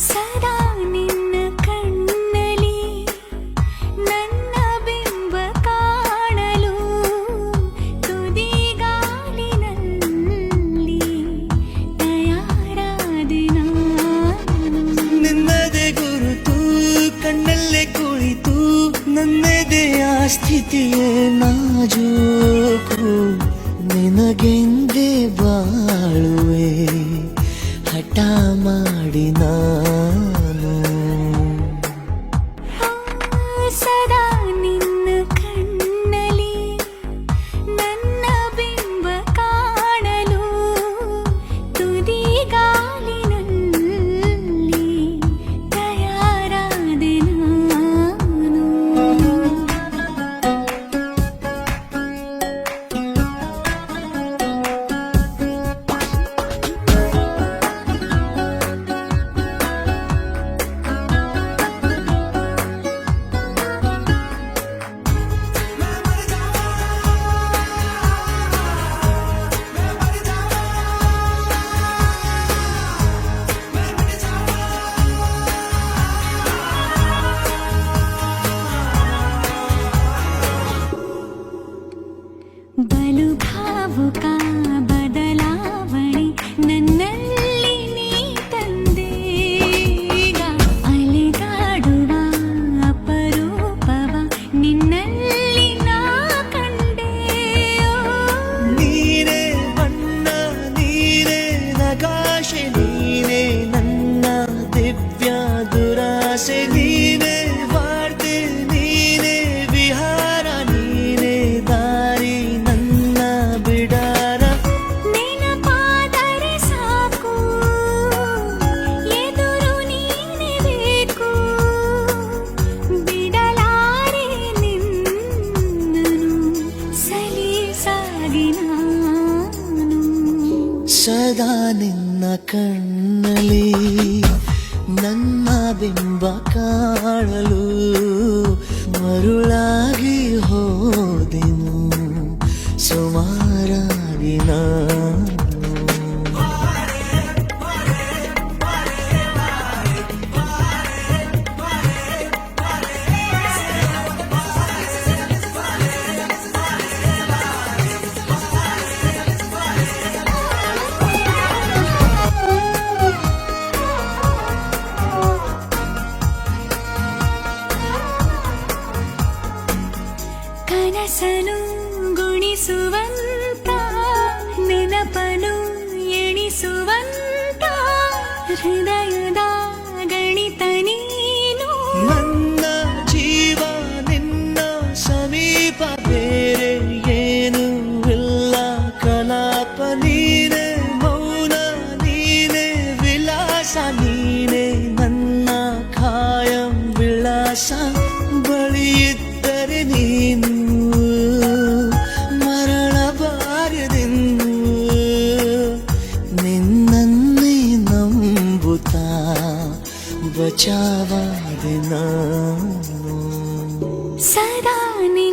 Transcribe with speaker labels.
Speaker 1: ಸದಾ ನಿನ್ನ ಕಣ್ಣಲಿ ನನ್ನ ಬಿಂಬ ಕಾಣಲು ತುದಿಗಾಲಿನಲ್ಲಿ ತಯಾರಾದೆ ನಾನು.
Speaker 2: ನಿನ್ನದೇ ಗುರುತು ಕಣ್ಣಲ್ಲೇ ಕುಳಿತು ನನ್ನದೆಯ ಸ್ಥಿತಿಯೇ ನಾಜೂಕು ನಿನಗೆಂದೇ ಬಾಳುವೆ ಹಠ ಮಾಡಿ ನಾನು.
Speaker 1: ಸದಾ ನಿನ್ನ ಕಣ್ಣಲಿ ನನ್ನ ಬಿಂಬ ಕಾಣಲು ತುದಿಗಾಲಿನಲ್ಲಿ ತಯಾರಾದೆ ನಾನು. ಬಲು ಭಾವುಕ ಬದಲಾವಣೆ ನನ್ನಲ್ಲಿ ನೀ ತಂದೀಗ. ಅಲೆದಾಡುವ ಅಪರೂಪವ ನಿನ್ನಲ್ಲಿ ನಾ ಕಂಡೆ.
Speaker 2: ನೀನೇ ಬಣ್ಣ ನೀನೇ ನಗಾಶೆ ನೀನೇ ನನ್ನ ದಿವ್ಯ ದುರಾಸೆ ನೀನೇ ವಾರ್ತೆ ನೀನೇ ವಿಹಾರ ನೀನೇ ದಾರಿ ನನ್ನ ಬಿಡಾರ.
Speaker 1: ನೆನಪಾದರೆ ಸಾಕು ಎದುರು ನೀನೇ ಬೇಕು. ಬಿಡಲಾರೆ ನಿನ್ನನು ಸಲೀಸಾಗಿ ನಾನು.
Speaker 2: ಸದಾ ನಿನ್ನ ಕಣ್ಣಲ್ಲಿ ನನ್ನ ಬಿಂಬ ಕಾಣಲು ಮರುಳಾಗಿ ಹೋದೆನು ಸುಮಾರಾಗಿ ನಾನು.
Speaker 1: ಕನಸನು ಗುಣಿಸುವಂತ ನೆನಪನು ಎಣಿಸುವಂತ ಹೃದಯದ ಗಣಿತ ನೀನು.
Speaker 2: ನನ್ನ ಜೀವ ನಿನ್ನ ಸಮೀಪ ಬೇರೆ ಏನೂ ಇಲ್ಲ ಕಲಾಪ ನೀನೇ ಮೌನ ನೀನೇ ವಿಲಾಸ ನೀನೇ ನನ್ನ ಖಾಯಂ ವಿಳಾಸ. ಬಳಿಯಿದ್ದರೆ ನೀನು ಮರಳಬಾರದೆಂದು ನಿನ್ನನ್ನೇ ನಂಬುತ್ತಾ ಬಚಾವಾದೆ ನಾನು.
Speaker 1: ಸದಾ ನಿನ್ನ